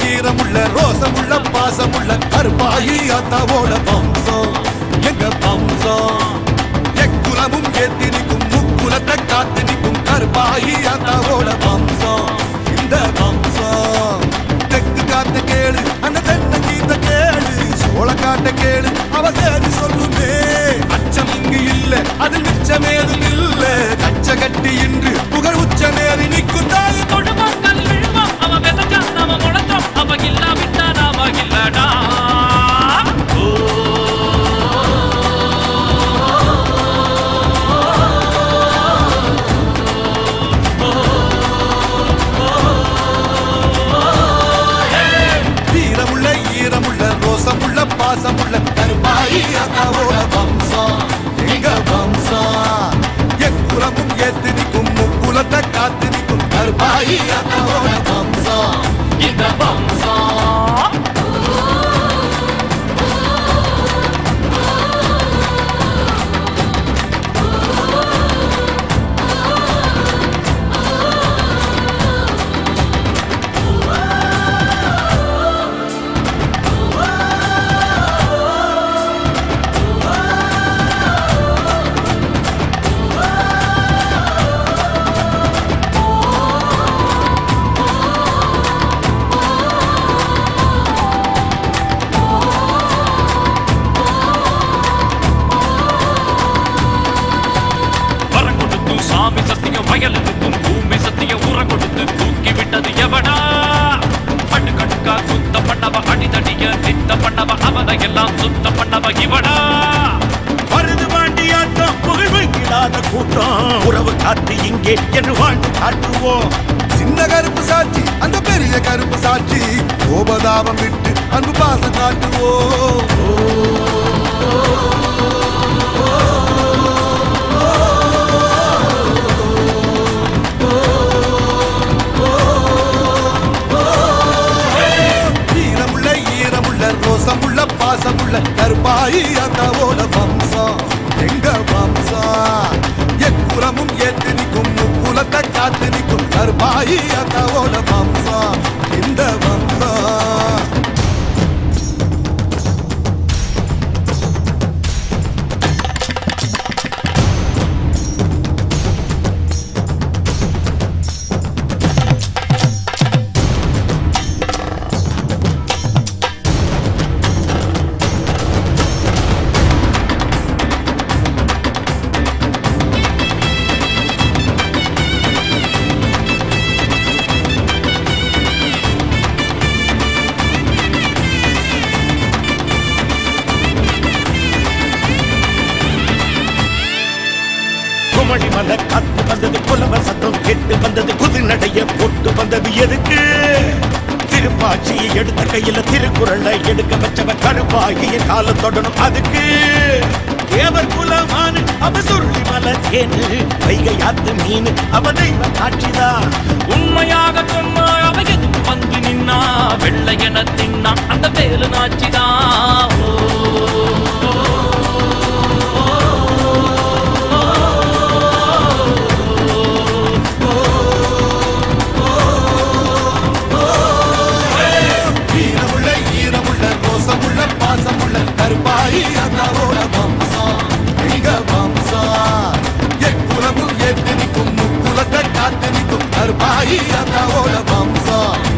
ஈரமுள்ள ரோசமுள்ள பாசமுள்ள கருப்பாயி அத்தாவோட வம்சம் எங்க வம்சம் எக்குலமும் ஏத்தி நிற்கும் முக்குலத்தை காத்து நிற்கும் கருப்பாயி அத்தாவோட வம்சம் இந்த வம்சம் தெற்கு காத்த கேளு அந்த தென்னை கீத்த கேளு சோழ காட்ட கேளு அவ சேதி சொல்லுமே அச்சம் இங்கு இல்ல அதில் மிச்சமேதும் இல்ல கச்ச கட்டி இன்று புகழ் உச்சமேறி நிற்கும் தாய் கொடுமங்கள் விழுவோம் அவ வெதச்சான் நாம முழக்கம் அவ இல்லாவிட்டா நாம இல்லடா வீரமுள்ள ஈரமுள்ள ரோசமுள்ள பாசமுள்ள கருப்பாயி அத்தாவோட வம்சம் எங்க வம்சம் எக்குலமும் ஏத்து நிற்கும் முக்குலத்தை காத்து நிற்கும் கருப்பாயி அத்தாவோட வம்சம் இந்த வம்சம் சாமி சத்தியம் வயலுக்கும் பூமி சத்தியம் உரம் கொடுத்து தூக்கி விட்டது எவனா அடுக்கடுக்கா சுத்த பண்ணவ அடிதடிய நித்த பண்ணவ அவனை எல்லாம் சுத்த பண்ணவ இவனா வருது வாண்டியாட்டம் புகழ்வில்லாத கூட்டம் உறவு காத்து இங்கே என்று வாழ்ந்து காட்டுவோம் சின்ன கருப்பு சாட்சி அந்த பெரிய கருப்பு சாட்சி கோபதாபம் விட்டு அன்பு பாசம் காட்டுவோம் ரோசமுள்ள பாசமுள்ள கருப்பாயி அத்தாவோட வம்சம் எங்க வம்சம் எக்குலமும் ஏத்து நிற்கும் முக்குலத்தை காத்து நிற்கும் கருப்பாயி அத்தாவோட வம்சம் இந்த வம்சம் மலை காத்து வந்தது புலவ சத்தம் கெட்டு வந்தது புது நடைய போட்டு வந்தது எதுக்கு திருப்பாட்சியை எடுத்த கையில திருக்குறளை எடுக்க வச்சவ கருப்பாகியின் காலம் தொடணும் அதுக்கு தேவர் குலமான அவ சுருளி மலை தேனு வைகை ஆத்து மீன் அவ தெய்வ காட்சிதான் உண்மையாக சொன்னா அவ எதுக்கு வந்து நின்னா வெள்ளை என தின்னா அந்த வேலு நாச்சிதான் கருப்பாயி அத்தாவோட வம்சம் எங்க வம்சம் எக்குலமும் ஏத்து நிற்கும் முக்குலத்தை காத்து நிற்கும் கருப்பாயி அத்தாவோட வம்சம்